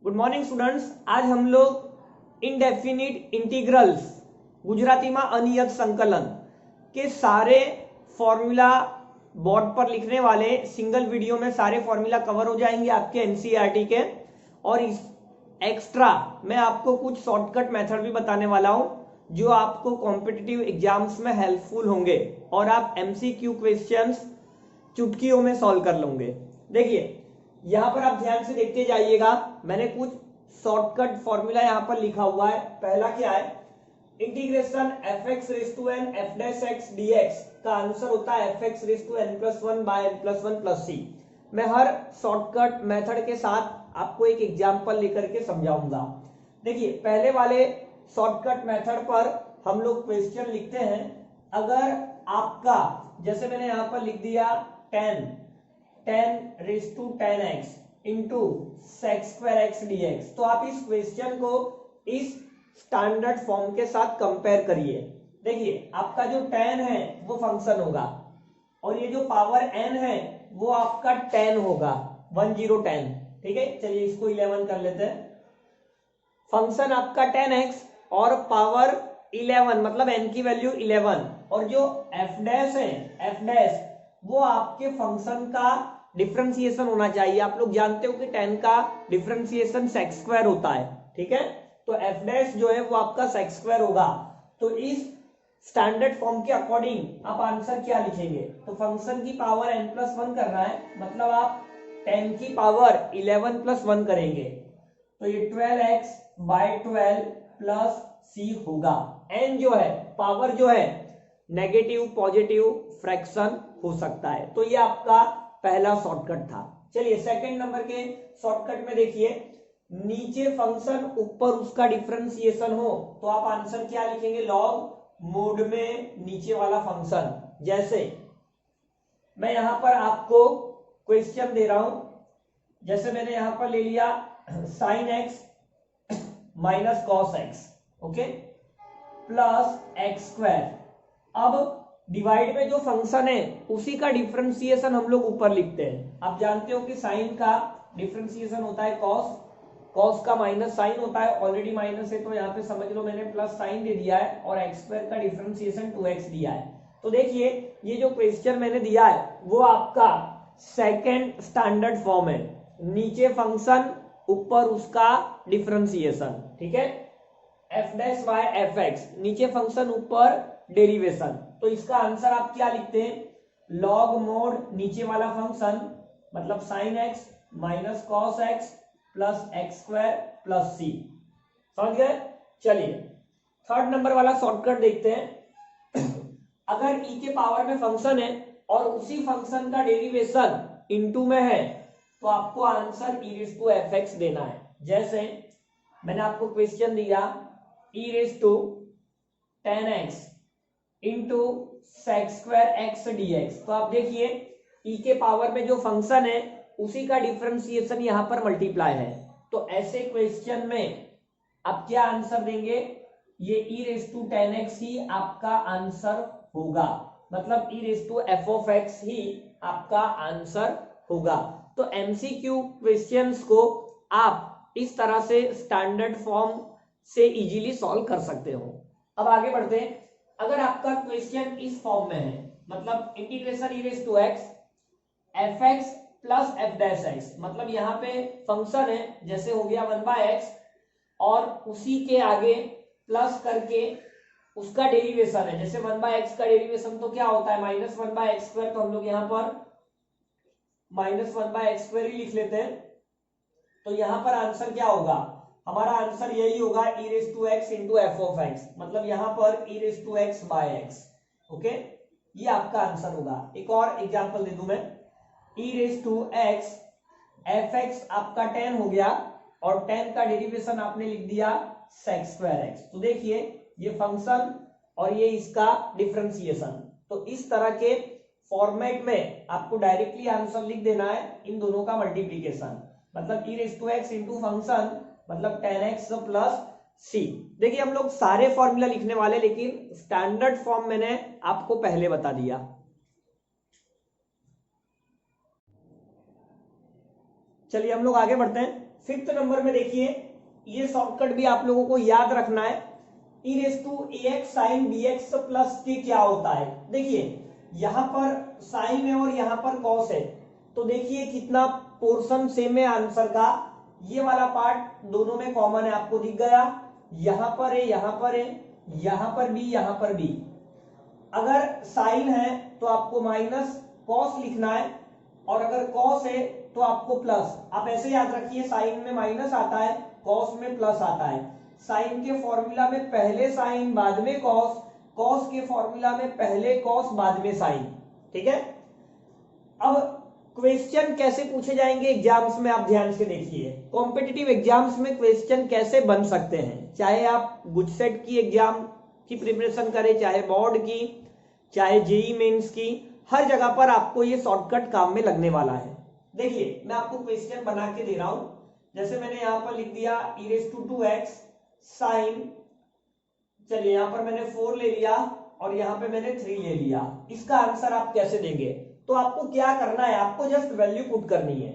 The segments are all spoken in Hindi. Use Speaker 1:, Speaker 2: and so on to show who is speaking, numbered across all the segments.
Speaker 1: Good morning students. आज हम लोग इनडेफिनिट इंटीग्रल्स गुजराती में अनियत संकलन के सारे फॉर्मूला बोर्ड पर लिखने वाले सिंगल वीडियो में सारे फॉर्मूला कवर हो जाएंगे आपके एनसीईआरटी के। और इस एक्स्ट्रा मैं आपको कुछ शॉर्टकट मेथड भी बताने वाला हूं जो आपको कॉम्पिटिटिव एग्जाम्स में हेल्पफुल होंगे और आप एमसीक्यू क्वेश्चंस चुटकियों में सॉल्व कर लोगे। देखिए यहां पर आप ध्यान से देखते जाइएगा, मैंने कुछ शॉर्टकट फॉर्मूला यहां पर लिखा हुआ है। पहला क्या है, integration F X raise to N F dash X D X का आंसर होता है F X raise to N plus one by N plus one plus C. मैं हर शॉर्टकट मेथड के साथ आपको एक एग्जाम्पल लेकर के समझाऊंगा। देखिए पहले वाले शॉर्टकट मेथड पर हम लोग क्वेश्चन लिखते हैं। अगर आपका जैसे मैंने यहां पर लिख दिया 10 raise to 10x into sec x square x dx, तो आप इस क्वेश्चन को इस स्टैंडर्ड फॉर्म के साथ कंपेयर करिए। देखिए आपका जो 10 है वो फंक्शन होगा और ये जो पावर n है वो आपका 10 होगा, 1010। ठीक है, चलिए इसको 11 कर लेते हैं। फंक्शन आपका 10x और पावर 11 मतलब n की वैल्यू 11, और जो f डैश है f डैश वो आपके फंक्शन का डिफरेंशिएशन होना चाहिए। आप लोग जानते हो कि 10 का डिफरेंशिएशन सेक्स स्क्वायर होता है। ठीक है, तो f डैश जो है वो आपका सेक्स स्क्वायर होगा। तो इस स्टैंडर्ड फॉर्म के अकॉर्डिंग आप आंसर क्या लिखेंगे, तो फंक्शन की पावर n प्लस वन करना है, मतलब आप 10 की पावर 11 प्लस वन करेंगे तो ये 12x बाय 12 प्लस c होगा। n जो है पावर जो है नेगेटिव पॉजिटिव फ्रैक्शन हो सकता है। तो ये आपका पहला शॉर्टकट था। चलिए सेकंड नंबर के शॉर्टकट में देखिए, नीचे फंक्शन ऊपर उसका डिफरेंशिएशन हो तो आप आंसर क्या लिखेंगे, लॉग मोड में नीचे वाला फंक्शन। जैसे मैं यहां पर आपको क्वेश्चन दे रहा हूं, जैसे मैंने यहां पर ले लिया sign X minus cos x, okay, plus X square. अब डिवाइड में जो फंक्शन है उसी का डिफरेंशिएशन हम लोग ऊपर लिखते हैं। आप जानते हो कि साइन का डिफरेंशिएशन होता है कॉस, कॉस का माइनस साइन होता है, ऑलरेडी माइनस है तो यहाँ पे समझ लो मैंने प्लस साइन दे दिया है, और एक्स स्क्वायर का डिफरेंशिएशन 2x दिया है। तो देखिए ये जो क्वेश्चन मैंने दिया है वो आपका सेकेंड स्टैंडर्ड फॉर्म है, नीचे फंक्शन ऊपर उसका डिफरेंशिएशन। ठीक है, F dash by F x, नीचे फंक्शन ऊपर डेरिवेशन। तो इसका आंसर आप क्या लिखते हैं, लॉग मोड नीचे वाला फंक्शन मतलब sine X minus cos X plus X square plus C. समझ गए। चलिए थर्ड नंबर वाला शॉर्टकट देखते हैं। अगर e के पावर में फंक्शन है और उसी फंक्शन का डेरिवेशन इनटू में है तो आपको answer e raise to f x देना है। जैसे मैंने आपको क्वेश्चन दिया e raise to 10x into sec x square x dx, तो आप देखिए e के पावर में जो फंक्शन है उसी का डिफरेंशिएशन यहां पर मल्टीप्लाई है। तो ऐसे क्वेश्चन में आप क्या आंसर देंगे, ये e रेज टू 10x ही आपका आंसर होगा, मतलब e raise to F of X ही आपका आंसर होगा। तो एमसीक्यू क्वेश्चंस को आप इस तरह से स्टैंडर्ड फॉर्म से इजीली सॉल्व कर सकते हो। अब आगे बढ़ते हैं। अगर आपका क्वेश्चन इस फॉर्म में है, मतलब integration e raise to x f x plus f dash x, मतलब यहाँ पे फंक्शन है जैसे हो गया 1/x और उसी के आगे प्लस करके उसका डेरिवेशन है, जैसे 1/x का डेरिवेशन तो क्या होता है माइनस 1/x स्क्वायर, तो हम लोग यहाँ पर माइनस 1/x स्क्वायर ही लिख लेते हैं। तो यहाँ पर आंसर क्या होगा, हमारा आंसर यही होगा e raise to x into f of x, मतलब यहाँ पर e raise to x by x. Okay, ये आपका आंसर होगा। एक और एग्जांपल दे दूं मैं, e raise to x f x आपका 10 हो गया और 10 का डेरिवेशन आपने लिख दिया सेक्स स्क्वायर एक्स। तो देखिए ये फंक्शन और ये इसका डिफरेंशिएशन, तो इस तरह के फॉर्मेट में आपको डायरेक्टली आंसर लिख देना है इन दोनों का मल्टीप्लीकेशन, मतलब e raise to x into function मतलब 10x प्लस c। देखिए हम लोग सारे फॉर्मूला लिखने वाले, लेकिन स्टैंडर्ड फॉर्म मैंने आपको पहले बता दिया। चलिए हम लोग आगे बढ़ते हैं। फिफ्थ नंबर में देखिए, ये शॉर्टकट भी आप लोगों को याद रखना है। e raise to ax sin bx plus के क्या होता है। देखिए यहां पर साइन है और यहां पर कॉस है, तो देखिए कितना पोर्शन सेम है आंसर का। ये वाला पार्ट दोनों में कॉमन है, आपको दिख गया। यहां पर है, यहां पर है, यहां पर भी, यहां पर भी। अगर साइन है तो आपको माइनस कॉस लिखना है, और अगर कॉस है तो आपको प्लस। आप ऐसे याद रखिए, साइन में माइनस आता है, कॉस में प्लस आता है। साइन के फॉर्मूला में पहले साइन बाद में कॉस, कॉस के फॉर्मूला में पहले कॉस बाद में साइन। ठीक है। अब क्वेश्चन कैसे पूछे जाएंगे एग्जाम्स में, आप ध्यान से देखिए। कॉम्पिटिटिव एग्जाम्स में क्वेश्चन कैसे बन सकते हैं, चाहे आप गुजसेट की एग्जाम की प्रिपरेशन करें, चाहे बोर्ड की, चाहे जेई मेंस की, हर जगह पर आपको ये शॉर्टकट काम में लगने वाला है। देखिए मैं आपको क्वेश्चन बना के दे रहा हूं। जैसे मैंने यहां पर लिख दिया e raise to 2x sign, चलिए यहां पर मैंने 4 ले लिया और यहां पे मैंने 3 ले लिया। इसका आंसर आप कैसे देंगे, तो आपको क्या करना है, आपको जस्ट वैल्यू पुट करनी है।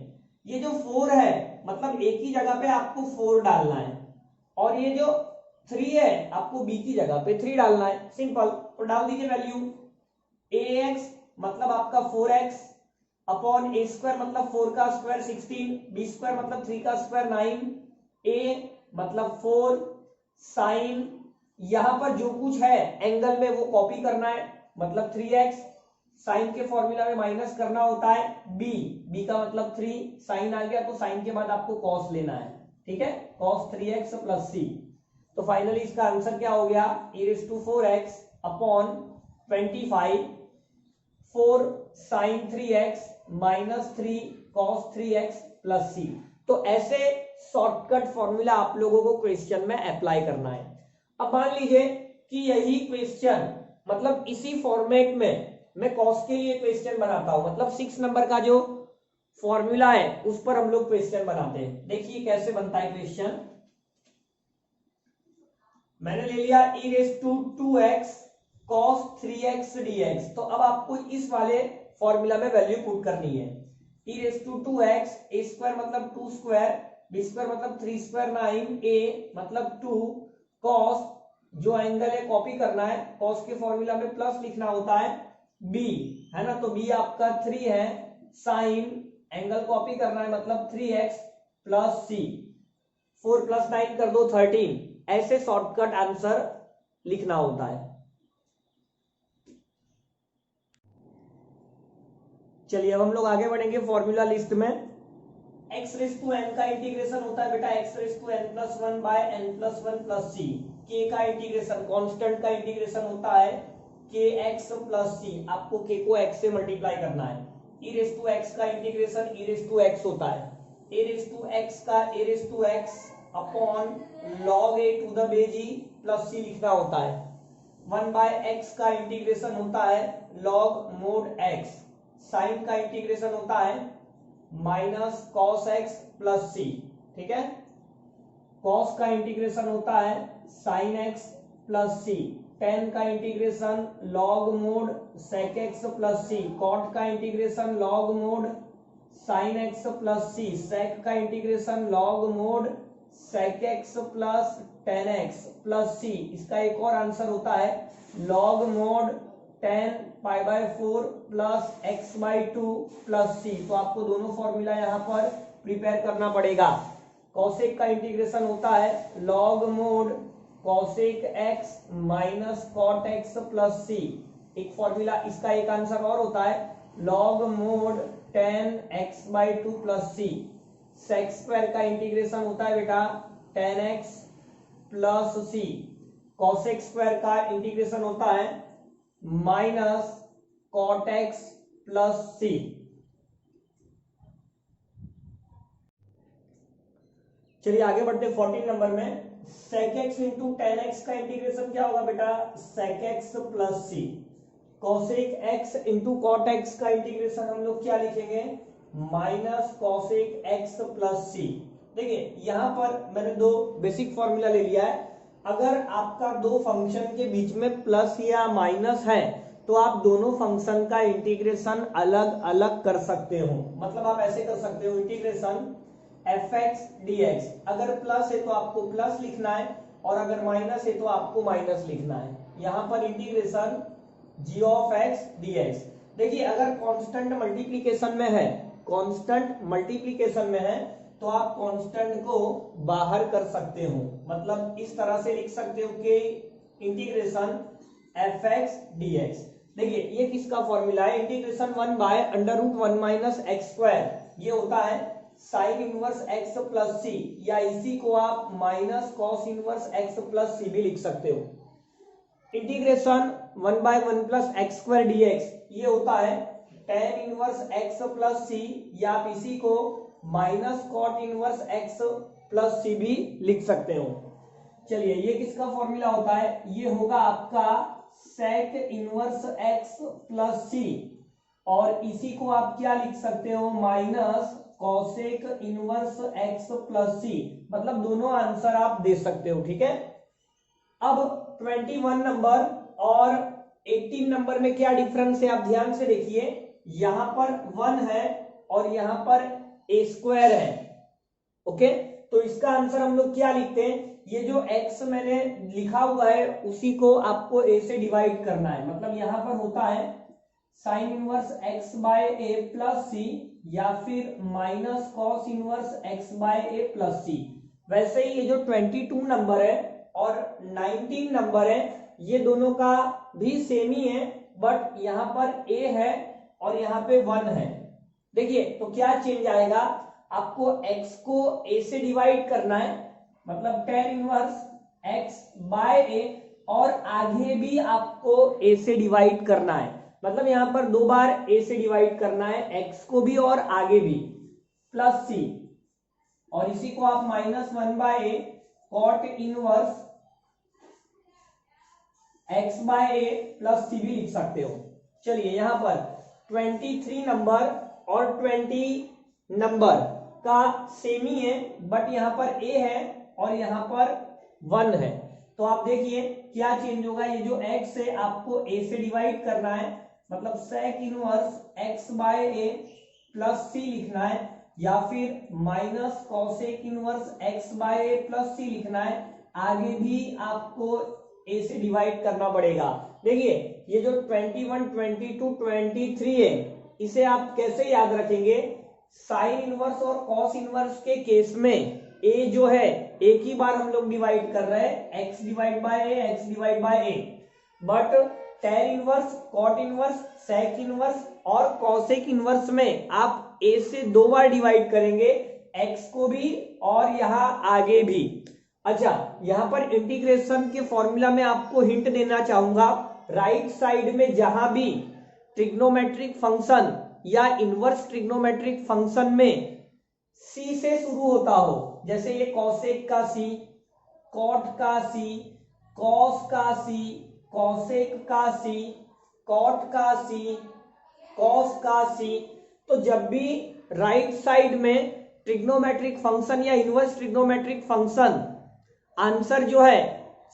Speaker 1: ये जो 4 है मतलब एक ही जगह पे आपको 4 डालना है, और ये जो 3 है आपको बी की जगह पे 3 डालना है। सिंपल। तो डाल दीजिए वैल्यू। ax मतलब आपका 4x अपॉन ए स्क्वायर मतलब 4 का स्क्वायर 16, बी स्क्वायर मतलब 3 का स्क्वायर 9, a मतलब 4 साइन, यहां पर जो कुछ है एंगल में वो कॉपी करना है, मतलब 3x। साइन के फॉर्मूला में माइनस करना होता है b, b का मतलब 3, साइन आ गया तो साइन के बाद आपको कॉस लेना है। ठीक है, कॉस 3x प्लस c। तो फाइनली इसका आंसर क्या हो गया, e raise to 4x upon 25, 4 sine 3x minus 3 cos 3x plus c। तो ऐसे शॉर्टकट फॉर्मूला आप लोगों को क्वेश्चन में अप्लाई करना है। अब मान लीजिए कि यही क्वेश्चन मतलब इसी फॉर्मेट में मैं कॉस के लिए क्वेश्चन बनाता हूं, मतलब 6 नंबर का जो फॉर्मूला है उस पर हम लोग क्वेश्चन बनाते हैं। देखिए कैसे बनता है क्वेश्चन। मैंने ले लिया e raise to 2x cos 3x dx। तो अब आपको इस वाले फॉर्मूला में वैल्यू पुट करनी है। e raise to 2x, a square मतलब 2 स्क्वायर, b स्क्वायर मतलब 3 स्क्वायर 9, a मतलब 2 cos, जो एंगल है कॉपी करना है, cos के फॉर्मूला में प्लस लिखना होता है b, है ना, तो b आपका 3 है, साइन एंगल कॉपी करना है मतलब 3x प्लस c, 4 प्लस 9 कर दो 13। ऐसे शॉर्टकट आंसर लिखना होता है। चलिए अब हम लोग आगे बढ़ेंगे फॉर्मूला लिस्ट में। x रेज़ टू n का इंटीग्रेशन होता है बेटा x raise to n plus 1 by n plus 1 plus c। k का इंटीग्रेशन, कांस्टेंट का इंटीग्रेशन होता है kx प्लस c। आपको k को x से मल्टीप्लाई करना है। e रेज़ टू x का integration e raise to x होता है। a रेज़ टू x का a raise to x upon log a to the base e plus c लिखना होता है। 1 बाय x का इंटीग्रेशन होता है log मोड x। साइन का इंटीग्रेशन होता है minus cos x plus c। ठीक है, कॉस का इंटीग्रेशन होता है sine x plus c। Tan का integration log mod sec x plus c। Cot का integration log mod sine x plus c। Sec का integration log mod sec x plus tan x plus c। इसका एक और आंसर होता है log mod 10 pi by 4 plus x by 2 plus सी। तो आपको दोनों फॉर्मूला यहाँ पर प्रिपेयर करना पड़ेगा। कॉसेक का इंटीग्रेशन होता है log mod cosec X minus cot X plus C. एक फॉर्मूला, इसका एक आंसर और होता है log mod 10 X by 2 plus C. Sec square का इंटीग्रेशन होता है बेटा 10x plus C. Cosec square का इंटीग्रेशन होता है minus cot X plus C. चलिए आगे बढ़ते 14 नंबर में। Sec X into tan X का इंटीग्रेशन क्या होगा बेटा sec X plus C. Cosec x into cot x का इंटीग्रेशन हम लोग क्या लिखेंगे minus cosec x plus c. देखिए यहां पर मैंने दो बेसिक फॉर्मूला ले लिया है। अगर आपका दो फंक्शन के बीच में प्लस या माइनस है तो आप दोनों फंक्शन का इंटीग्रेशन अलग अलग कर सकते हो। मतलब आप ऐसे कर सकते हो integration F x D x. अगर प्लस है तो आपको प्लस लिखना है और अगर माइनस है तो आपको माइनस लिखना है। यहां पर integration g of x D x. देखिए अगर कांस्टेंट मल्टीप्लिकेशन में है, कांस्टेंट मल्टीप्लिकेशन में है तो आप कांस्टेंट को बाहर कर सकते हो। मतलब इस तरह से लिख सकते हो कि integration F x D x. देखिए ये किसका फॉर्मूला है, इंटीग्रेशन 1/√1 माइनस एक्स स्क्वायर, ये होता है sine inverse X plus C, या इसी को आप minus cos inverse X plus C भी लिख सकते हो। Integration 1/1 plus X square D X, ये होता है tan inverse X plus C, या आप इसी को minus cot inverse X plus C भी लिख सकते हो। चलिए ये किसका फॉर्मूला होता है, ये होगा आपका sec inverse X plus C, और इसी को आप क्या लिख सकते हो, minus cosec inverse X plus C. मतलब दोनों आंसर आप दे सकते हो, ठीक है। अब 21 नंबर और 18 नंबर में क्या डिफरेंस है, आप ध्यान से देखिए। यहां पर 1 है और यहां पर ए स्क्वायर है, ओके। तो इसका आंसर हम लोग क्या लिखते हैं, ये जो x मैंने लिखा हुआ है उसी को आपको a से डिवाइड करना है। मतलब यहां पर होता है sine inverse x by A plus C, या फिर minus cos inverse x by A plus C. वैसे ही ये जो 22 नंबर है और 19 नंबर है, ये दोनों का भी सेम ही है, बट यहां पर a है और यहाँ पे 1 है। देखिए तो क्या चेंज आएगा, आपको x को a से डिवाइड करना है, मतलब tan inverse x by a, और आगे भी आपको a से डिवाइड करना है। मतलब यहां पर 2 बार a से डिवाइड करना है, x को भी और आगे भी, प्लस c, और इसी को आप -1/a cot inverse x by a plus c भी लिख सकते हो। चलिए यहां पर 23 नंबर और 20 नंबर का सेम ही है, बट यहां पर a है और यहां पर 1 है। तो आप देखिए क्या चेंज होगा, ये जो x है आपको a से डिवाइड करना है, मतलब sec inverse x by a plus c लिखना है, या फिर minus cosec inverse x by a plus c लिखना है। आगे भी आपको a से डिवाइड करना पड़ेगा। देखिए ये जो 21, 22, 23 है, इसे आप कैसे याद रखेंगे, साइन इनवर्स और कॉस इनवर्स के केस में a जो है एक ही बार हम लोग डिवाइड कर रहे हैं, x divide by a, x divide by a। But tan inverse, cot inverse, sec inverse और कॉसेक इनवर्स में आप a से 2 बार डिवाइड करेंगे, x को भी और यहाँ आगे भी। अच्छा यहां पर इंटीग्रेशन के फॉर्मूला में आपको हिंट देना चाहूंगा, राइट साइड में जहां भी ट्रिग्नोमेट्रिक फंक्शन या इनवर्स ट्रिग्नोमेट्रिक फंक्शन में c से शुरू होता हो, जैसे ये कॉसेक का c, कॉट का c, कॉस का c, कॉसेक का c, कॉट का c, कॉस का c, तो जब भी राइट साइड में ट्रिग्नोमेट्रिक फंक्शन या इनवर्स ट्रिग्नोमेट्रिक फंक्शन आंसर जो है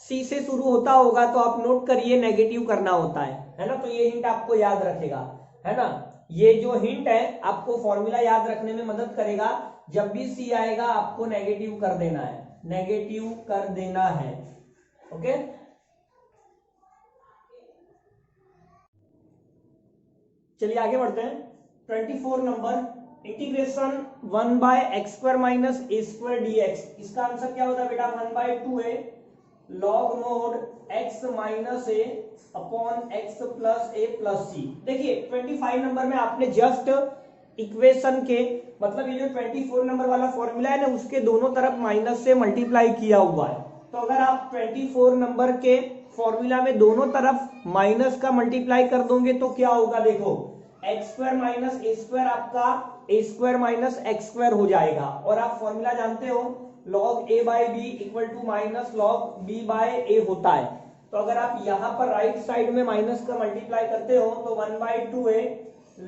Speaker 1: सी से शुरू होता होगा, तो आप नोट करिए नेगेटिव करना होता है ना। तो ये हिंट आपको याद रखेगा, है ना। ये जो हिंट है आपको फॉर्मूला याद रखने में मदद करेगा। जब भी सी आएगा आपको नेगेटिव कर देना है, नेगेटिव कर देना है, ओके। चलिए आगे बढ़ते हैं। 24 number, integration 1/x² minus a² dx। इसका आंसर क्या होता है बेटा, 1/2a log mod x minus a upon x plus a plus c। देखिए 25 नंबर में आपने जस्ट इक्वेशन के, मतलब ये जो 24 नंबर वाला फॉर्मूला है ना, उसके दोनों तरफ माइनस से मल्टीप्लाई किया हुआ है। तो अगर आप 24 नंबर के फॉर्मूला में दोनों तरफ माइनस का मल्टीप्लाई कर दोगे तो क्या होगा, देखो x² माइनस a² आपका a² माइनस x² हो जाएगा। और आप फॉर्मूला जानते हो log a by b equal to minus log b by a होता है। तो अगर आप यहां पर राइट साइड में माइनस का मल्टीप्लाई करते हो तो 1/2a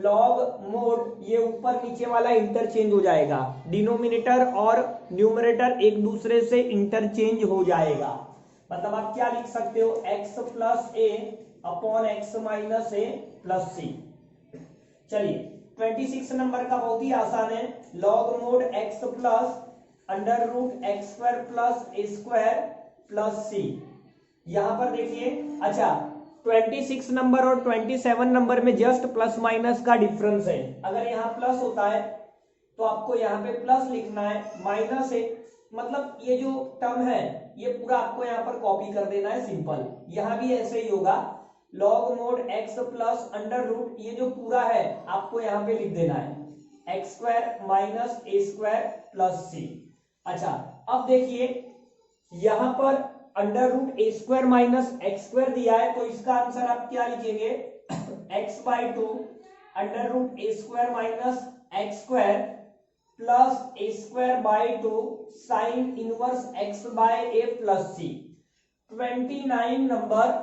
Speaker 1: log मोड, ये ऊपर नीचे वाला इंटरचेंज हो जाएगा, डिनोमिनेटर और न्यूमरेटर एक दूसरे से इंटरचेंज हो जाएगा। मतलब आप क्या लिख सकते हो, x plus a upon x minus a plus c। चलिए 26 नंबर का बहुत ही आसान है, log mod x plus under root x square plus ए स्क्वायर प्लस सी। यहां पर देखिए, अच्छा 26 नंबर और 27 नंबर में जस्ट प्लस माइनस का डिफरेंस है। अगर यहाँ प्लस होता है तो आपको यहाँ पे प्लस लिखना है, माइनस है मतलब ये जो टर्म है ये पूरा आपको यहाँ पर कॉपी कर देना है, सिंपल। यहाँ भी ऐसे ही होगा, log mod x plus under root, ये जो पूरा है आपको यहाँ पे लिख देना है एक्स स्क्वायर माइनस ए स्क्वायर प्लस सी। अच्छा अब देखिए यहां पर under root A square minus X square दिया है, तो इसका आंसर आप क्या लिखेंगे, X by two under root A square minus X square plus A square by two sine inverse X by A plus C. 29 नंबर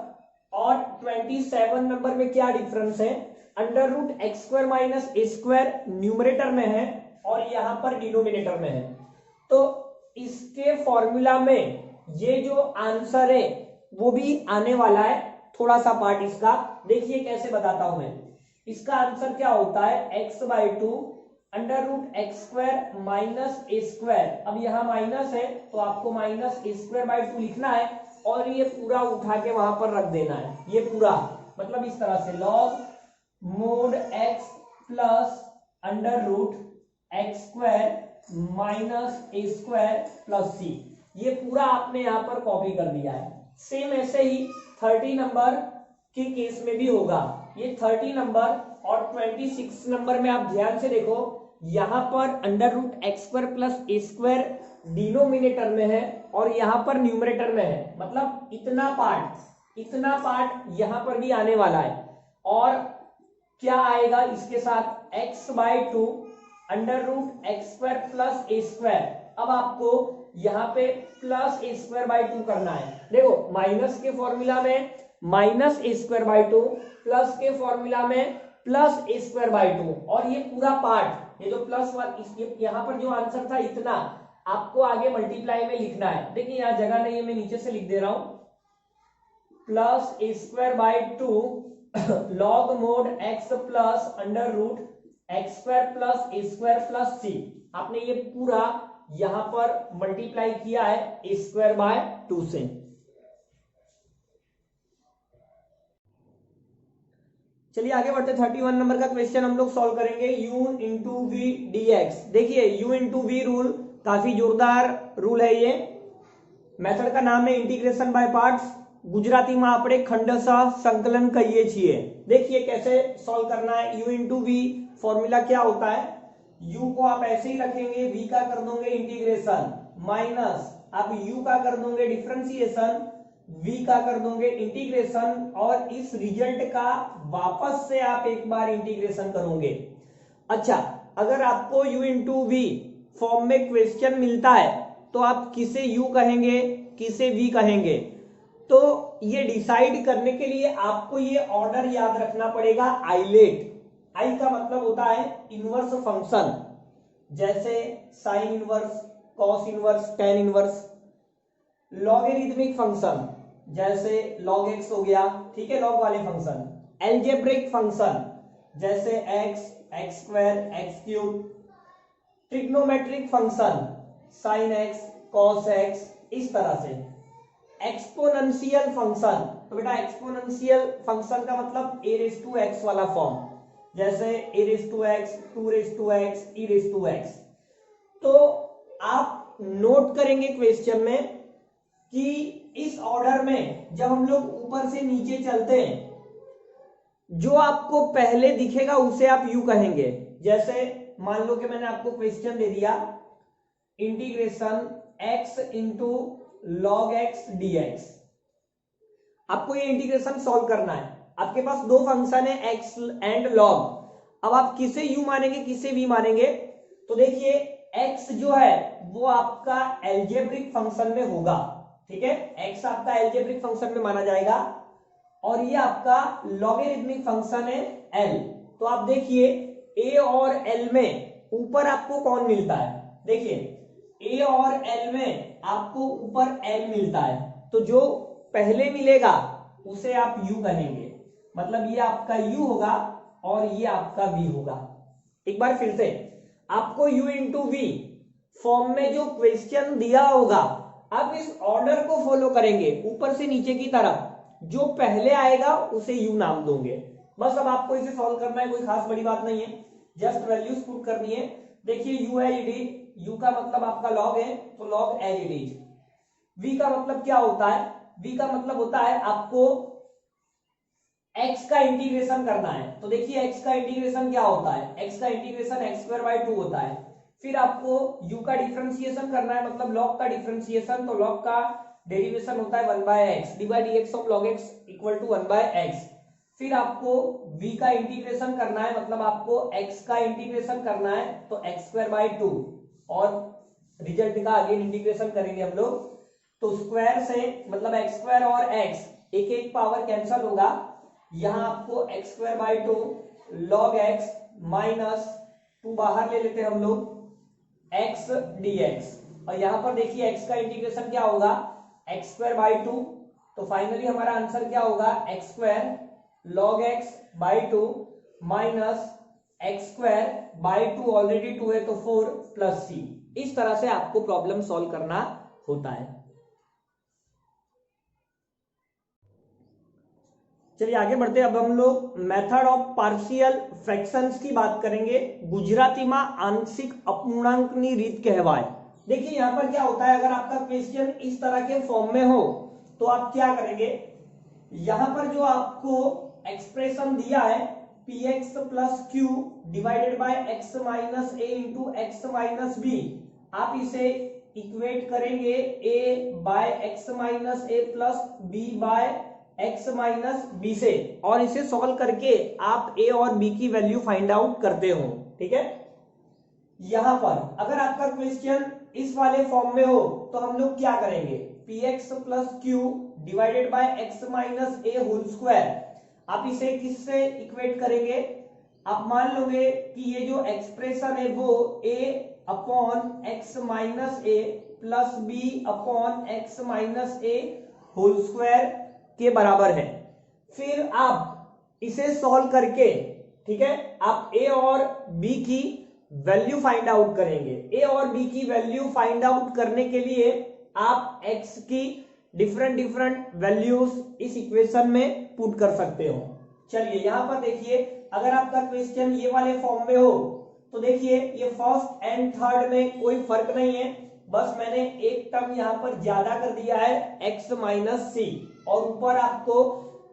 Speaker 1: और 27 नंबर में क्या डिफरेंस है, under root x square minus ए स्क्वायर न्यूमरेटर में है और यहां पर डिनोमिनेटर में है, तो इसके फॉर्मूला में ये जो आंसर है वो भी आने वाला है। थोड़ा सा पार्ट इसका देखिए कैसे बताता हूं मैं। इसका आंसर क्या होता है, x by two under root x square minus A square. अब यहाँ माइनस है तो आपको minus A square by two लिखना है और ये पूरा उठा के वहां पर रख देना है, ये पूरा मतलब इस तरह से log mod x plus under root x square minus ए स्क्वायर प्लस सी, ये पूरा आपने यहाँ पर कॉपी कर दिया है। सेम ऐसे ही 30 नंबर के केस में भी होगा। ये 30 नंबर और 26 नंबर में आप ध्यान से देखो, यहां पर under root x square plus ए स्क्वायर डिनोमिनेटर में है और यहां पर न्यूमरेटर में है, मतलब इतना पार्ट यहां पर भी आने वाला है। और क्या आएगा इसके साथ, x by two under root x square plus A square. अब आपको यहाँ पे plus A square by two करना है। देखो माइनस के फॉर्मूला में minus A square by two, plus के फॉर्मूला में plus A square by two, और ये पूरा पार्ट, ये जो प्लस यहाँ पर जो आंसर था इतना आपको आगे मल्टीप्लाई में लिखना है। देखिए यहाँ जगह नहीं है, मैं नीचे से लिख दे रहा हूं, plus A square by two log mod x plus under root x square plus A square plus c. आपने ये पूरा यहां पर मल्टीप्लाई किया है ए स्क्वायर बाय टू से। चलिए आगे बढ़ते, 31 नंबर का क्वेश्चन हम लोग सॉल्व करेंगे, u इंटू वी डी एक्स। देखिए u इंटू वी रूल काफी जोरदार रूल है। ये मेथड का नाम है इंटीग्रेशन बाय पार्ट्स। गुजराती में આપણે ખંડશઃ संकलन कहिए છીએ। देखिए कैसे सॉल्व करना है। u इंटू वी फॉर्मूला क्या होता है, u को आप ऐसे ही रखेंगे, v का कर दोगे इंटीग्रेशन माइनस आप u का कर दोगे डिफरेंशिएशन, v का कर दोगे इंटीग्रेशन, और इस रिजल्ट का वापस से आप एक बार इंटीग्रेशन करोगे। अच्छा अगर आपको u इंटू वी फॉर्म में क्वेश्चन मिलता है तो आप किसे u कहेंगे किसे v कहेंगे, तो ये डिसाइड करने के लिए आपको ये ऑर्डर याद रखना पड़ेगा। आइलेट, आई का मतलब होता है इनवर्स फंक्शन, जैसे sine inverse, cos inverse, tan inverse. Logarithmic function जैसे log x हो गया, ठीक है, लॉग वाले फंक्शन। एल्जेब्रिक फंक्शन जैसे x, x square, x cube. Trigonometric function sine x, cos x, इस तरह से। एक्सपोनेंशियल फंक्शन, तो बेटा एक्सपोनेंशियल फंक्शन का मतलब a रेज़ टू x वाला फॉर्म, जैसे a raise to x, 2 raise to x, e raise to x। तो आप नोट करेंगे क्वेश्चन में कि इस ऑर्डर में जब हम लोग ऊपर से नीचे चलते हैं, जो आपको पहले दिखेगा उसे आप यू कहेंगे। जैसे मान लो कि मैंने आपको क्वेश्चन दे दिया integration x into log x dx। आपको ये इंटीग्रेशन सॉल्व करना है। आपके पास दो फंक्शन है x एंड log। अब आप किसे u मानेंगे किसे v मानेंगे, तो देखिए x जो है वो आपका एल्जेब्रिक फंक्शन में होगा, ठीक है, x आपका एल्जेब्रिक फंक्शन में माना जाएगा, और ये आपका लॉगरिथमिक फंक्शन है l। तो आप देखिए a और l में ऊपर आपको कौन मिलता है, देखिए a और l में आपको ऊपर l मिलता है, तो जो पहले मिलेगा उसे आप u कहेंगे, मतलब ये आपका u होगा और ये आपका v होगा। एक बार फिर से, आपको u इंटू वी फॉर्म में जो क्वेश्चन दिया होगा, आप इस ऑर्डर को फॉलो करेंगे ऊपर से नीचे की तरफ, जो पहले आएगा उसे u नाम दोगे। बस अब आपको इसे सॉल्व करना है, कोई खास बड़ी बात नहीं है, जस्ट वैल्यूज पुट करनी है। देखिए u as it is, u का मतलब आपका log है तो log as it is. v का मतलब क्या होता है, v का मतलब होता है आपको x का इंटीग्रेशन करना है। तो देखिए x का इंटीग्रेशन क्या होता है, x का इंटीग्रेशन x²/2 होता है। फिर आपको u का डिफरेंशिएशन करना है, मतलब log का डिफरेंशिएशन, तो log का डेरिवेशन होता है 1/x, dy/dx of log x equal to 1/x। फिर आपको v का इंटीग्रेशन करना है, मतलब आपको x का इंटीग्रेशन करना है, तो x²/2, और रिजल्ट का अगेन इंटीग्रेशन करेंगे हम लोग, तो स्क्वायर से मतलब x² और x एक एक पावर कैंसल होगा, यहां आपको x²/2 log x माइनस 2 बाहर ले लेते हैं हम लोग, x dx, और यहां पर देखिए x का इंटीग्रेशन क्या होगा, x²/2, तो फाइनली हमारा आंसर क्या होगा, x² log x/2 minus x²/2, already 2 है तो 4 प्लस c। इस तरह से आपको प्रॉब्लम सॉल्व करना होता है। चलिए आगे बढ़ते हैं। अब हम लोग मेथड ऑफ पार्शियल फ्रैक्शंस की बात करेंगे। गुजराती में आंशिक अपूर्णांकनी रीत कहवाय। देखिए यहां पर क्या होता है, अगर आपका क्वेश्चन इस तरह के फॉर्म में हो तो आप क्या करेंगे, यहां पर जो आपको एक्सप्रेशन दिया है px plus q divided by x minus a into x minus b, आप इसे इक्वेट करेंगे a by x minus a plus b by x minus b से, और इसे सॉल्व करके आप a और b की वैल्यू फाइंड आउट करते हो। ठीक है, यहां पर अगर आपका क्वेश्चन इस वाले फॉर्म में हो तो हम लोग क्या करेंगे, px plus q divided by x minus a whole square, आप इसे किससे इक्वेट करेंगे, आप मान लोगे कि ये जो एक्सप्रेशन है वो a upon x minus a plus b upon x minus a whole square के बराबर है। फिर आप इसे सॉल्व करके, ठीक है, आप a और b की वैल्यू फाइंड आउट करेंगे। a और b की वैल्यू फाइंड आउट करने के लिए आप x की डिफरेंट वैल्यूज इस इक्वेशन में पुट कर सकते हो। चलिए यहां पर देखिए, अगर आपका क्वेश्चन ये वाले फॉर्म में हो तो देखिए ये फर्स्ट एंड थर्ड में कोई फर्क नहीं है, बस मैंने एक टर्म यहां पर ज्यादा कर दिया है x माइनस सी, और ऊपर आपको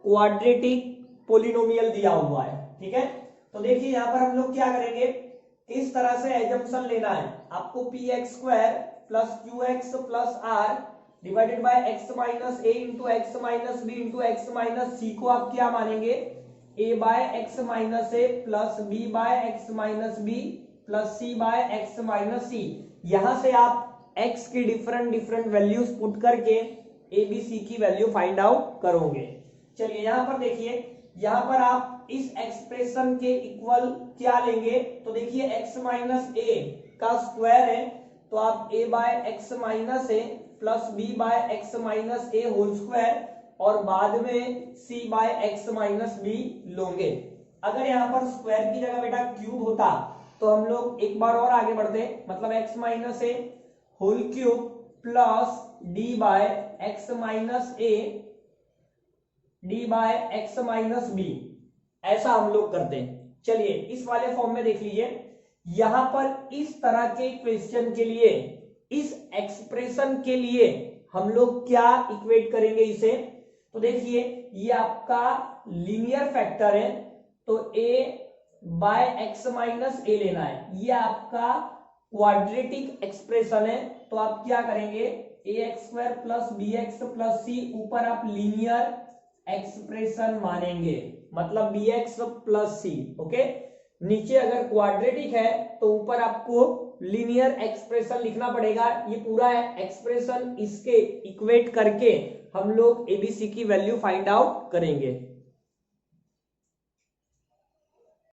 Speaker 1: क्वाड्रेटिक पोलिनोमियल दिया हुआ है। ठीक है, तो देखिए यहां पर हम लोग क्या करेंगे, किस तरह से एजम्पशन लेना है, आपको px² plus qx plus r divided by x minus a into x minus b into x minus c को आप क्या मानेंगे, a by x minus a plus b by x minus b plus c by x minus c. यहां से आप x की डिफरेंट वैल्यूज पुट करके a b c की वैल्यू फाइंड आउट करोगे। चलिए यहां पर देखिए, यहां पर आप इस एक्सप्रेशन के इक्वल क्या लेंगे, तो देखिए x माइनस ए का स्क्वायर है, तो आप a by x minus a plus b by x minus a whole square, और बाद में c by x minus b लोगे। अगर यहाँ पर स्क्वायर की जगह बेटा क्यूब होता तो हम लोग एक बार और आगे बढ़ते, मतलब x minus a whole cube plus d by x minus a d by x minus b, ऐसा हम लोग करते हैं। चलिए इस वाले फॉर्म में देख लीजिए, यहां पर इस तरह के क्वेश्चन के लिए, इस एक्सप्रेशन के लिए हम लोग क्या इक्वेट करेंगे इसे, तो देखिए ये आपका लीनियर फैक्टर है, तो a बाय एक्स माइनस ए लेना है, ये आपका क्वाड्रेटिक एक्सप्रेशन है, तो आप क्या करेंगे, ax² प्लस bx प्लस सी, ऊपर आप लीनियर एक्सप्रेशन मानेंगे, मतलब bx प्लस सी। ओके, नीचे अगर क्वाड्रेटिक है तो ऊपर आपको लीनियर एक्सप्रेशन लिखना पड़ेगा। ये पूरा एक्सप्रेशन इसके इक्वेट करके हम लोग एबीसी की वैल्यू फाइंड आउट करेंगे।